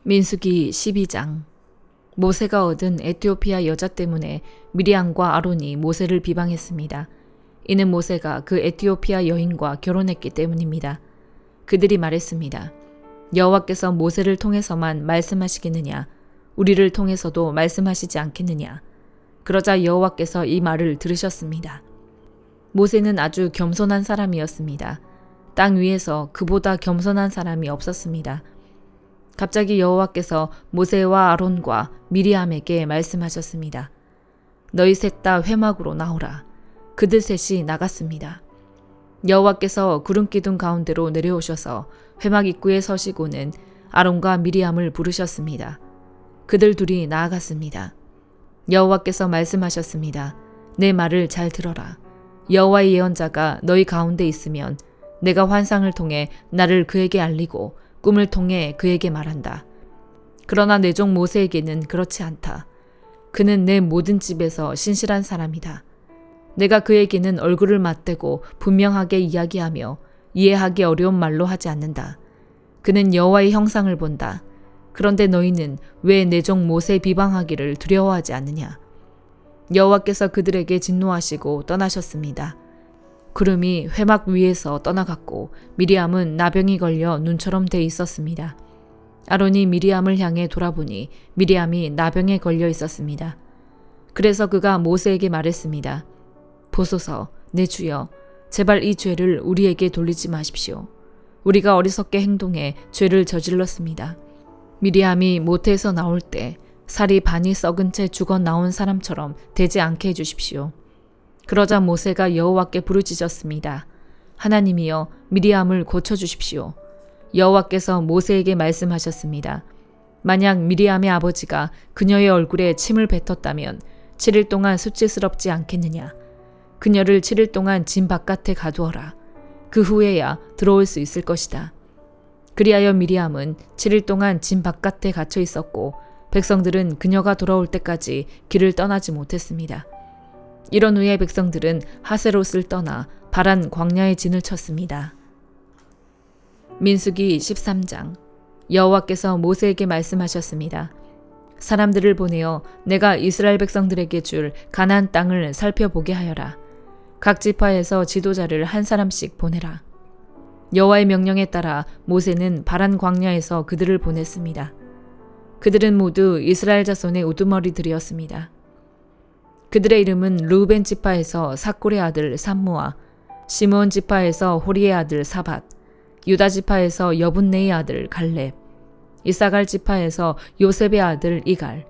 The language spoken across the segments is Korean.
민수기 12장. 모세가 얻은 에티오피아 여자 때문에 미리암과 아론이 모세를 비방했습니다. 이는 모세가 그 에티오피아 여인과 결혼했기 때문입니다. 그들이 말했습니다. 여호와께서 모세를 통해서만 말씀하시겠느냐? 우리를 통해서도 말씀하시지 않겠느냐? 그러자 여호와께서 이 말을 들으셨습니다. 모세는 아주 겸손한 사람이었습니다. 땅 위에서 그보다 겸손한 사람이 없었습니다. 갑자기 여호와께서 모세와 아론과 미리암에게 말씀하셨습니다. 너희 셋 다 회막으로 나오라. 그들 셋이 나갔습니다. 여호와께서 구름 기둥 가운데로 내려오셔서 회막 입구에 서시고는 아론과 미리암을 부르셨습니다. 그들 둘이 나아갔습니다. 여호와께서 말씀하셨습니다. 내 말을 잘 들어라. 여호와의 예언자가 너희 가운데 있으면 내가 환상을 통해 나를 그에게 알리고 꿈을 통해 그에게 말한다. 그러나 내 종 모세에게는 그렇지 않다. 그는 내 모든 집에서 신실한 사람이다. 내가 그에게는 얼굴을 맞대고 분명하게 이야기하며 이해하기 어려운 말로 하지 않는다. 그는 여호와의 형상을 본다. 그런데 너희는 왜 내 종 모세 비방하기를 두려워하지 않느냐? 여호와께서 그들에게 진노하시고 떠나셨습니다. 구름이 회막 위에서 떠나갔고 미리암은 나병이 걸려 눈처럼 돼 있었습니다. 아론이 미리암을 향해 돌아보니 미리암이 나병에 걸려 있었습니다. 그래서 그가 모세에게 말했습니다. 보소서, 내 주여, 제발 이 죄를 우리에게 돌리지 마십시오. 우리가 어리석게 행동해 죄를 저질렀습니다. 미리암이 모태에서 나올 때 살이 반이 썩은 채 죽어 나온 사람처럼 되지 않게 해주십시오. 그러자 모세가 여호와께 부르짖었습니다. 하나님이여, 미리암을 고쳐주십시오. 여호와께서 모세에게 말씀하셨습니다. 만약 미리암의 아버지가 그녀의 얼굴에 침을 뱉었다면 7일 동안 수치스럽지 않겠느냐? 그녀를 7일 동안 진 바깥에 가두어라. 그 후에야 들어올 수 있을 것이다. 그리하여 미리암은 7일 동안 진 바깥에 갇혀 있었고 백성들은 그녀가 돌아올 때까지 길을 떠나지 못했습니다. 이런 후에 백성들은 하세롯을 떠나 바란 광야의 진을 쳤습니다. 민수기 13장. 여호와께서 모세에게 말씀하셨습니다. 사람들을 보내어 내가 이스라엘 백성들에게 줄 가나안 땅을 살펴보게 하여라. 각 지파에서 지도자를 한 사람씩 보내라. 여호와의 명령에 따라 모세는 바란 광야에서 그들을 보냈습니다. 그들은 모두 이스라엘 자손의 우두머리들이었습니다. 그들의 이름은 르우벤 지파에서 사골의 아들 삼무아, 시므온 지파에서 호리의 아들 사밧, 유다 지파에서 여분네의 아들 갈렙, 이사갈 지파에서 요셉의 아들 이갈,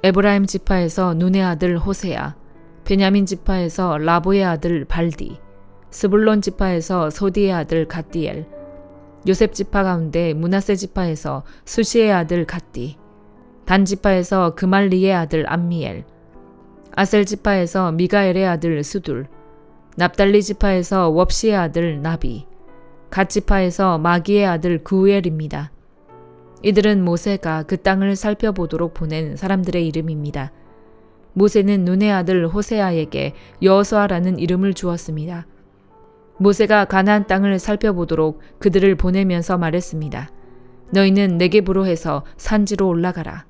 에브라임 지파에서 눈의 아들 호세아, 베냐민 지파에서 라보의 아들 발디, 스불론 지파에서 소디의 아들 갓디엘, 요셉 지파 가운데 므낫세 지파에서 수시의 아들 갓디, 단 지파에서 그말리의 아들 암미엘, 아셀 지파에서 미가엘의 아들 수둘, 납달리 지파에서 웁시의 아들 나비, 갓 지파에서 마기의 아들 구우엘입니다. 이들은 모세가 그 땅을 살펴보도록 보낸 사람들의 이름입니다. 모세는 눈의 아들 호세아에게 여호수아라는 이름을 주었습니다. 모세가 가나안 땅을 살펴보도록 그들을 보내면서 말했습니다. 너희는 네겝으로 해서 산지로 올라가라.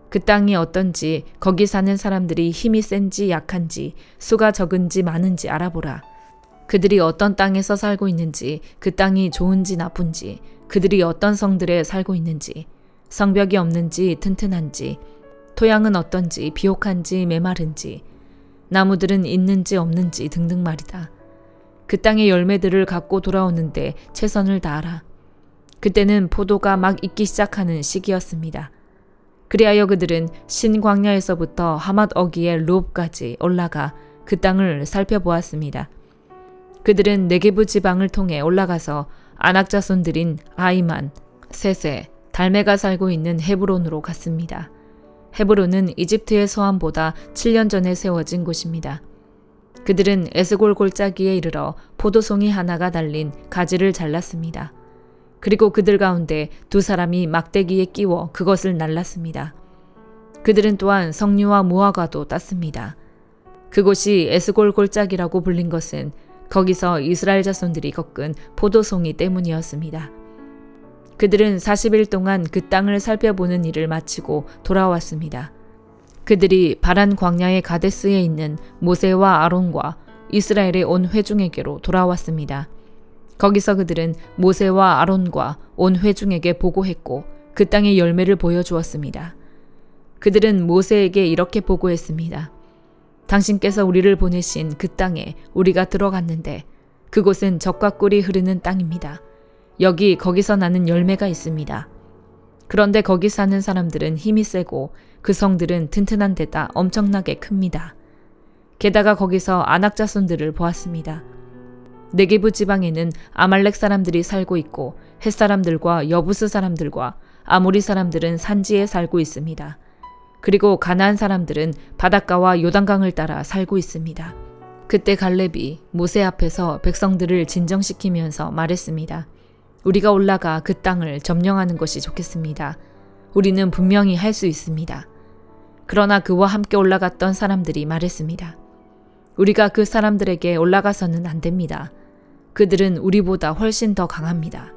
그 땅이 어떤지, 거기 사는 사람들이 힘이 센지 약한지, 수가 적은지 많은지 알아보라. 그들이 어떤 땅에서 살고 있는지, 그 땅이 좋은지 나쁜지, 그들이 어떤 성들에 살고 있는지, 성벽이 없는지 튼튼한지, 토양은 어떤지 비옥한지 메마른지, 나무들은 있는지 없는지 등등 말이다. 그 땅의 열매들을 갖고 돌아오는데 최선을 다하라. 그때는 포도가 막 익기 시작하는 시기였습니다. 그리하여 그들은 신광야에서부터 하맛 어기의 룹까지 올라가 그 땅을 살펴보았습니다. 그들은 네게부 지방을 통해 올라가서 아낙 자손들인 아이만, 세세, 달메가 살고 있는 헤브론으로 갔습니다. 헤브론은 이집트의 소암보다 7년 전에 세워진 곳입니다. 그들은 에스골 골짜기에 이르러 포도송이 하나가 달린 가지를 잘랐습니다. 그리고 그들 가운데 두 사람이 막대기에 끼워 그것을 날랐습니다. 그들은 또한 석류와 무화과도 땄습니다. 그곳이 에스골 골짜기라고 불린 것은 거기서 이스라엘 자손들이 겪은 포도송이 때문이었습니다. 그들은 40일 동안 그 땅을 살펴보는 일을 마치고 돌아왔습니다. 그들이 바란 광야의 가데스에 있는 모세와 아론과 이스라엘의 온 회중에게로 돌아왔습니다. 거기서 그들은 모세와 아론과 온 회중에게 보고했고 그 땅의 열매를 보여주었습니다. 그들은 모세에게 이렇게 보고했습니다. 당신께서 우리를 보내신 그 땅에 우리가 들어갔는데 그곳은 젖과 꿀이 흐르는 땅입니다. 거기서 나는 열매가 있습니다. 그런데 거기 사는 사람들은 힘이 세고 그 성들은 튼튼한 데다 엄청나게 큽니다. 게다가 거기서 아낙 자손들을 보았습니다. 네게부 지방에는 아말렉 사람들이 살고 있고 헷 사람들과 여부스 사람들과 아모리 사람들은 산지에 살고 있습니다. 그리고 가나안 사람들은 바닷가와 요단강을 따라 살고 있습니다. 그때 갈렙이 모세 앞에서 백성들을 진정시키면서 말했습니다. 우리가 올라가 그 땅을 점령하는 것이 좋겠습니다. 우리는 분명히 할 수 있습니다. 그러나 그와 함께 올라갔던 사람들이 말했습니다. 우리가 그 사람들에게 올라가서는 안 됩니다. 그들은 우리보다 훨씬 더 강합니다.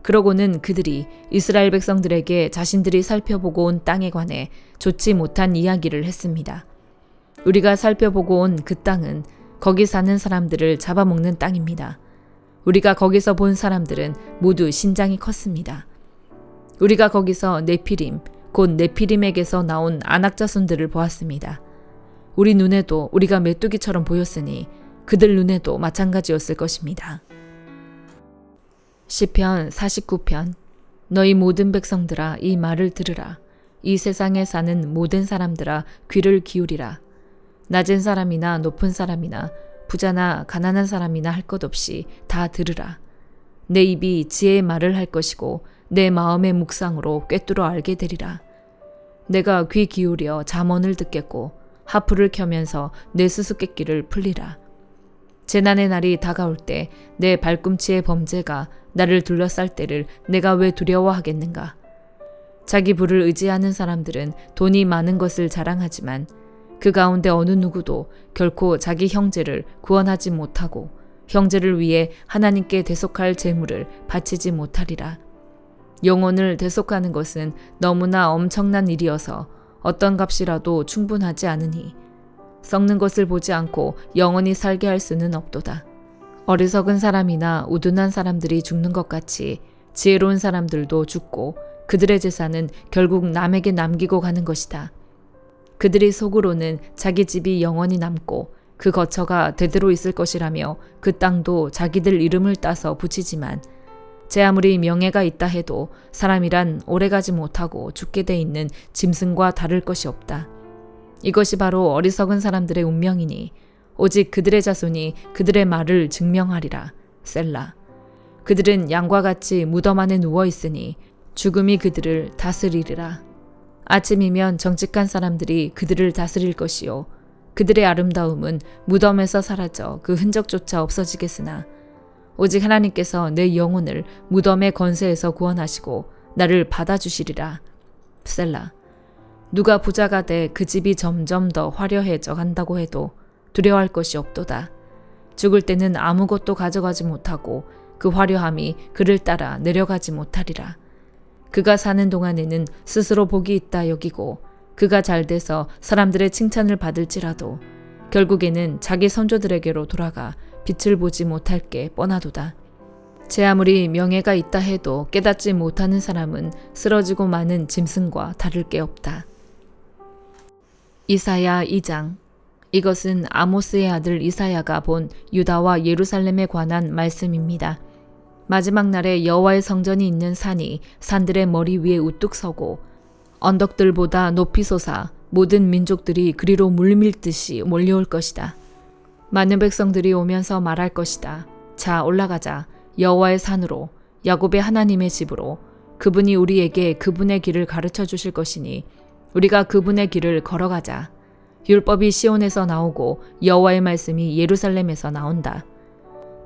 그러고는 그들이 이스라엘 백성들에게 자신들이 살펴보고 온 땅에 관해 좋지 못한 이야기를 했습니다. 우리가 살펴보고 온 그 땅은 거기 사는 사람들을 잡아먹는 땅입니다. 우리가 거기서 본 사람들은 모두 신장이 컸습니다. 우리가 거기서 네피림, 곧 네피림에게서 나온 아낙 자손들을 보았습니다. 우리 눈에도 우리가 메뚜기처럼 보였으니 그들 눈에도 마찬가지였을 것입니다. 시편 49편. 너희 모든 백성들아 이 말을 들으라. 이 세상에 사는 모든 사람들아 귀를 기울이라. 낮은 사람이나 높은 사람이나 부자나 가난한 사람이나 할 것 없이 다 들으라. 내 입이 지혜의 말을 할 것이고 내 마음의 묵상으로 꿰뚫어 알게 되리라. 내가 귀 기울여 잠언을 듣겠고 하프를 켜면서 내 수수께끼를 풀리라. 재난의 날이 다가올 때 내 발꿈치의 범죄가 나를 둘러쌀 때를 내가 왜 두려워하겠는가. 자기 부를 의지하는 사람들은 돈이 많은 것을 자랑하지만 그 가운데 어느 누구도 결코 자기 형제를 구원하지 못하고 형제를 위해 하나님께 대속할 제물을 바치지 못하리라. 영혼을 대속하는 것은 너무나 엄청난 일이어서 어떤 값이라도 충분하지 않으니 썩는 것을 보지 않고 영원히 살게 할 수는 없도다. 어리석은 사람이나 우둔한 사람들이 죽는 것 같이 지혜로운 사람들도 죽고 그들의 재산은 결국 남에게 남기고 가는 것이다. 그들이 속으로는 자기 집이 영원히 남고 그 거처가 대대로 있을 것이라며 그 땅도 자기들 이름을 따서 붙이지만 제 아무리 명예가 있다 해도 사람이란 오래가지 못하고 죽게 돼 있는 짐승과 다를 것이 없다. 이것이 바로 어리석은 사람들의 운명이니 오직 그들의 자손이 그들의 말을 증명하리라. 셀라. 그들은 양과 같이 무덤 안에 누워 있으니 죽음이 그들을 다스리리라. 아침이면 정직한 사람들이 그들을 다스릴 것이요 그들의 아름다움은 무덤에서 사라져 그 흔적조차 없어지겠으나 오직 하나님께서 내 영혼을 무덤의 건세에서 구원하시고 나를 받아주시리라. 셀라. 누가 부자가 돼 그 집이 점점 더 화려해져 간다고 해도 두려워할 것이 없도다. 죽을 때는 아무것도 가져가지 못하고 그 화려함이 그를 따라 내려가지 못하리라. 그가 사는 동안에는 스스로 복이 있다 여기고 그가 잘 돼서 사람들의 칭찬을 받을지라도 결국에는 자기 선조들에게로 돌아가 빛을 보지 못할 게 뻔하도다. 제 아무리 명예가 있다 해도 깨닫지 못하는 사람은 쓰러지고 마는 짐승과 다를 게 없다. 이사야 2장. 이것은 아모스의 아들 이사야가 본 유다와 예루살렘에 관한 말씀입니다. 마지막 날에 여호와의 성전이 있는 산이 산들의 머리 위에 우뚝 서고 언덕들보다 높이 솟아 모든 민족들이 그리로 물밀듯이 몰려올 것이다. 많은 백성들이 오면서 말할 것이다. 자, 올라가자. 여호와의 산으로, 야곱의 하나님의 집으로. 그분이 우리에게 그분의 길을 가르쳐 주실 것이니 우리가 그분의 길을 걸어가자. 율법이 시온에서 나오고 여호와의 말씀이 예루살렘에서 나온다.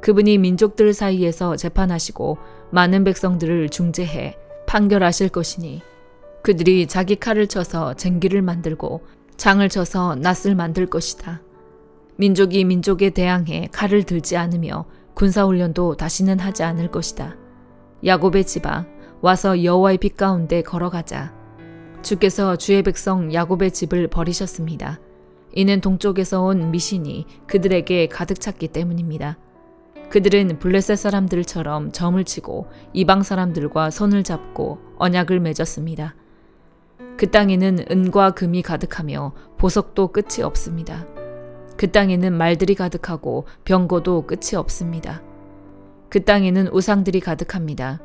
그분이 민족들 사이에서 재판하시고 많은 백성들을 중재해 판결하실 것이니 그들이 자기 칼을 쳐서 쟁기를 만들고 장을 쳐서 낫을 만들 것이다. 민족이 민족에 대항해 칼을 들지 않으며 군사훈련도 다시는 하지 않을 것이다. 야곱의 집아, 와서 여호와의 빛 가운데 걸어가자. 주께서 주의 백성 야곱의 집을 버리셨습니다. 이는 동쪽에서 온 미신이 그들에게 가득 찼기 때문입니다. 그들은 블레셋 사람들처럼 점을 치고 이방 사람들과 손을 잡고 언약을 맺었습니다. 그 땅에는 은과 금이 가득하며 보석도 끝이 없습니다. 그 땅에는 말들이 가득하고 병거도 끝이 없습니다. 그 땅에는 우상들이 가득합니다.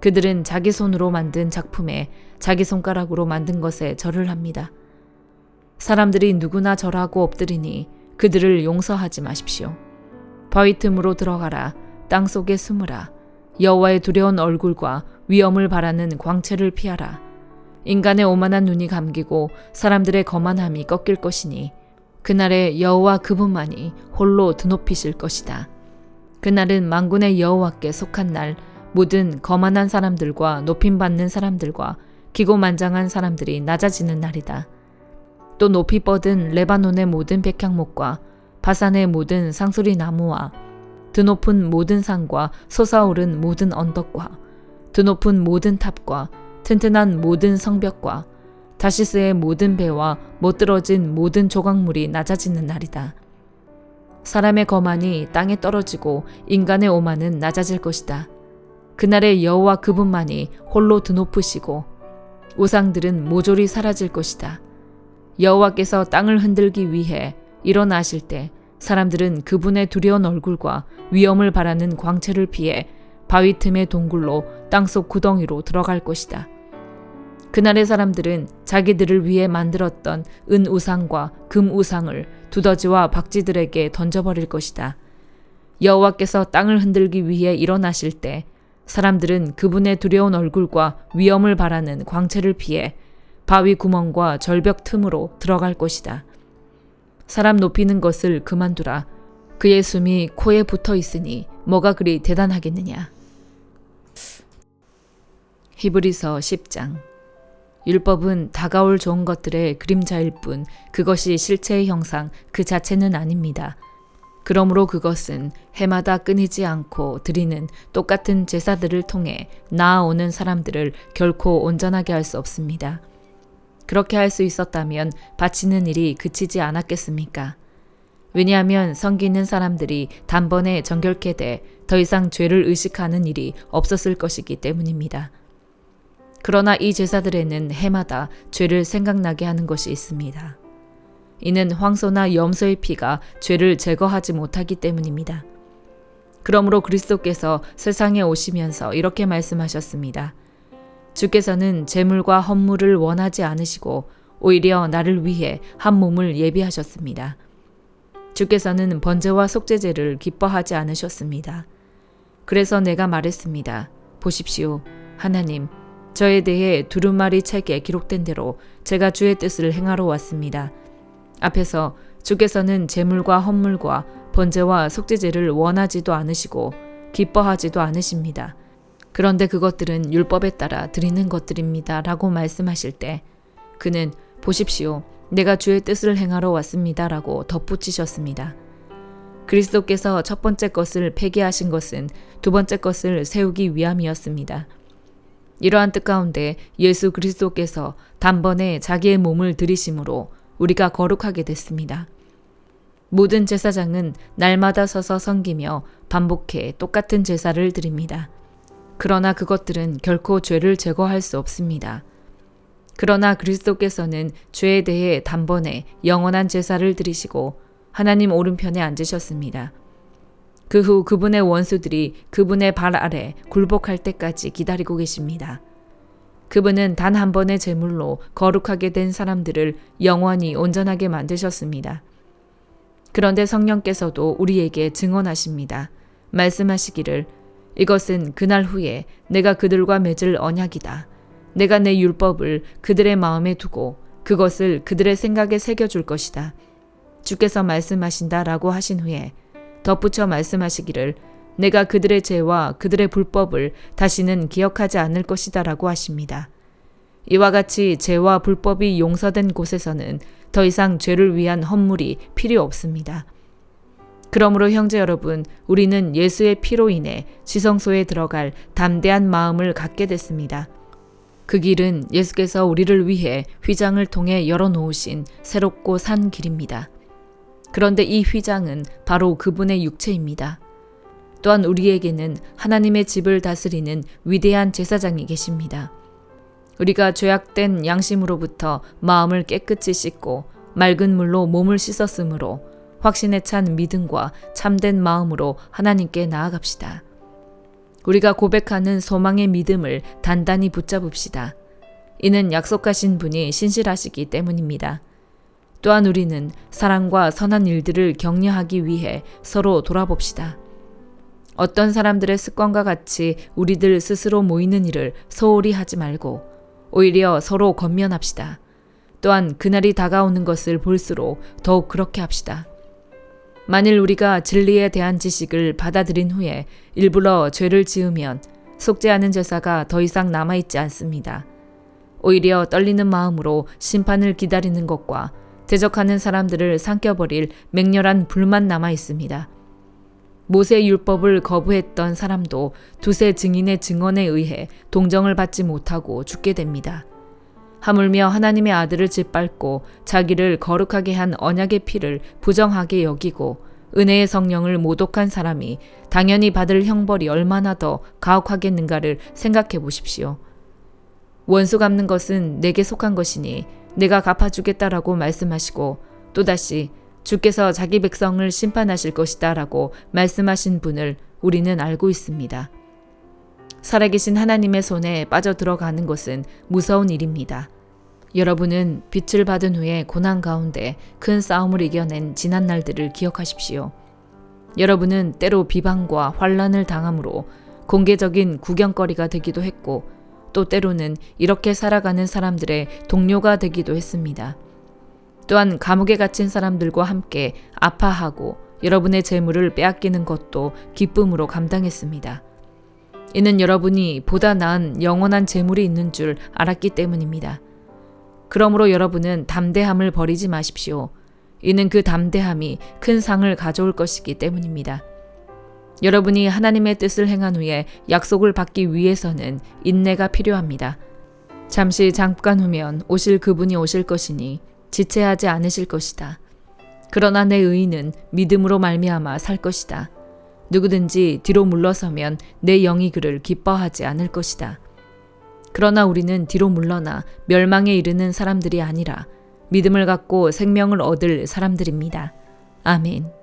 그들은 자기 손으로 만든 작품에 자기 손가락으로 만든 것에 절을 합니다. 사람들이 누구나 절하고 엎드리니 그들을 용서하지 마십시오. 바위 틈으로 들어가라. 땅속에 숨으라. 여호와의 두려운 얼굴과 위엄을 바라는 광채를 피하라. 인간의 오만한 눈이 감기고 사람들의 거만함이 꺾일 것이니 그날에 여호와 그분만이 홀로 드높이실 것이다. 그날은 만군의 여호와께 속한 날, 모든 거만한 사람들과 높임받는 사람들과 기고만장한 사람들이 낮아지는 날이다. 또 높이 뻗은 레바논의 모든 백향목과 바산의 모든 상수리 나무와 드높은 모든 산과 솟아오른 모든 언덕과 드높은 모든 탑과 튼튼한 모든 성벽과 다시스의 모든 배와 못들어진 모든 조각물이 낮아지는 날이다. 사람의 거만이 땅에 떨어지고 인간의 오만은 낮아질 것이다. 그날에 여호와 그분만이 홀로 드높으시고 우상들은 모조리 사라질 것이다. 여호와께서 땅을 흔들기 위해 일어나실 때 사람들은 그분의 두려운 얼굴과 위엄을 바라는 광채를 피해 바위 틈의 동굴로 땅속 구덩이로 들어갈 것이다. 그날의 사람들은 자기들을 위해 만들었던 은 우상과 금 우상을 두더지와 박쥐들에게 던져버릴 것이다. 여호와께서 땅을 흔들기 위해 일어나실 때 사람들은 그분의 두려운 얼굴과 위엄을 바라는 광채를 피해 바위 구멍과 절벽 틈으로 들어갈 것이다. 사람 높이는 것을 그만두라. 그의 숨이 코에 붙어 있으니 뭐가 그리 대단하겠느냐. 히브리서 10장. 율법은 다가올 좋은 것들의 그림자일 뿐 그것이 실체의 형상 그 자체는 아닙니다. 그러므로 그것은 해마다 끊이지 않고 드리는 똑같은 제사들을 통해 나아오는 사람들을 결코 온전하게 할 수 없습니다. 그렇게 할 수 있었다면 바치는 일이 그치지 않았겠습니까? 왜냐하면 섬기는 사람들이 단번에 정결케 돼 더 이상 죄를 의식하는 일이 없었을 것이기 때문입니다. 그러나 이 제사들에는 해마다 죄를 생각나게 하는 것이 있습니다. 이는 황소나 염소의 피가 죄를 제거하지 못하기 때문입니다. 그러므로 그리스도께서 세상에 오시면서 이렇게 말씀하셨습니다. 주께서는 제물과 헌물을 원하지 않으시고 오히려 나를 위해 한 몸을 예비하셨습니다. 주께서는 번제와 속죄제를 기뻐하지 않으셨습니다. 그래서 내가 말했습니다. 보십시오. 하나님, 저에 대해 두루마리 책에 기록된 대로 제가 주의 뜻을 행하러 왔습니다. 앞에서 주께서는 제물과 헌물과 번제와 속죄제를 원하지도 않으시고 기뻐하지도 않으십니다. 그런데 그것들은 율법에 따라 드리는 것들입니다. 라고 말씀하실 때 그는 보십시오. 내가 주의 뜻을 행하러 왔습니다. 라고 덧붙이셨습니다. 그리스도께서 첫 번째 것을 폐기하신 것은 두 번째 것을 세우기 위함이었습니다. 이러한 뜻 가운데 예수 그리스도께서 단번에 자기의 몸을 들이심으로 우리가 거룩하게 됐습니다. 모든 제사장은 날마다 서서 섬기며 반복해 똑같은 제사를 드립니다. 그러나 그것들은 결코 죄를 제거할 수 없습니다. 그러나 그리스도께서는 죄에 대해 단번에 영원한 제사를 드리시고 하나님 오른편에 앉으셨습니다. 그 후 그분의 원수들이 그분의 발 아래 굴복할 때까지 기다리고 계십니다. 그분은 단 한 번의 제물로 거룩하게 된 사람들을 영원히 온전하게 만드셨습니다. 그런데 성령께서도 우리에게 증언하십니다. 말씀하시기를 이것은 그날 후에 내가 그들과 맺을 언약이다. 내가 내 율법을 그들의 마음에 두고 그것을 그들의 생각에 새겨줄 것이다. 주께서 말씀하신다라고 하신 후에 덧붙여 말씀하시기를 내가 그들의 죄와 그들의 불법을 다시는 기억하지 않을 것이다 라고 하십니다. 이와 같이 죄와 불법이 용서된 곳에서는 더 이상 죄를 위한 헌물이 필요 없습니다. 그러므로 형제 여러분, 우리는 예수의 피로 인해 지성소에 들어갈 담대한 마음을 갖게 됐습니다. 그 길은 예수께서 우리를 위해 휘장을 통해 열어놓으신 새롭고 산 길입니다. 그런데 이 휘장은 바로 그분의 육체입니다. 또한 우리에게는 하나님의 집을 다스리는 위대한 제사장이 계십니다. 우리가 죄악된 양심으로부터 마음을 깨끗이 씻고 맑은 물로 몸을 씻었으므로 확신에 찬 믿음과 참된 마음으로 하나님께 나아갑시다. 우리가 고백하는 소망의 믿음을 단단히 붙잡읍시다. 이는 약속하신 분이 신실하시기 때문입니다. 또한 우리는 사랑과 선한 일들을 격려하기 위해 서로 돌아봅시다. 어떤 사람들의 습관과 같이 우리들 스스로 모이는 일을 소홀히 하지 말고 오히려 서로 권면합시다. 또한 그날이 다가오는 것을 볼수록 더욱 그렇게 합시다. 만일 우리가 진리에 대한 지식을 받아들인 후에 일부러 죄를 지으면 속죄하는 제사가 더 이상 남아있지 않습니다. 오히려 떨리는 마음으로 심판을 기다리는 것과 대적하는 사람들을 삼켜버릴 맹렬한 불만 남아있습니다. 모세의 율법을 거부했던 사람도 두세 증인의 증언에 의해 동정을 받지 못하고 죽게 됩니다. 하물며 하나님의 아들을 짓밟고 자기를 거룩하게 한 언약의 피를 부정하게 여기고 은혜의 성령을 모독한 사람이 당연히 받을 형벌이 얼마나 더 가혹하겠는가를 생각해 보십시오. 원수 갚는 것은 내게 속한 것이니 내가 갚아주겠다라고 말씀하시고 또다시 주께서 자기 백성을 심판하실 것이다 라고 말씀하신 분을 우리는 알고 있습니다. 살아계신 하나님의 손에 빠져들어가는 것은 무서운 일입니다. 여러분은 빛을 받은 후에 고난 가운데 큰 싸움을 이겨낸 지난 날들을 기억하십시오. 여러분은 때로 비방과 환난을 당함으로 공개적인 구경거리가 되기도 했고 또 때로는 이렇게 살아가는 사람들의 동료가 되기도 했습니다. 또한 감옥에 갇힌 사람들과 함께 아파하고 여러분의 재물을 빼앗기는 것도 기쁨으로 감당했습니다. 이는 여러분이 보다 나은 영원한 재물이 있는 줄 알았기 때문입니다. 그러므로 여러분은 담대함을 버리지 마십시오. 이는 그 담대함이 큰 상을 가져올 것이기 때문입니다. 여러분이 하나님의 뜻을 행한 후에 약속을 받기 위해서는 인내가 필요합니다. 잠시 잠깐 후면 오실 그분이 오실 것이니 지체하지 않으실 것이다. 그러나 내 의인은 믿음으로 말미암아 살 것이다. 누구든지 뒤로 물러서면 내 영이 그를 기뻐하지 않을 것이다. 그러나 우리는 뒤로 물러나 멸망에 이르는 사람들이 아니라 믿음을 갖고 생명을 얻을 사람들입니다. 아멘.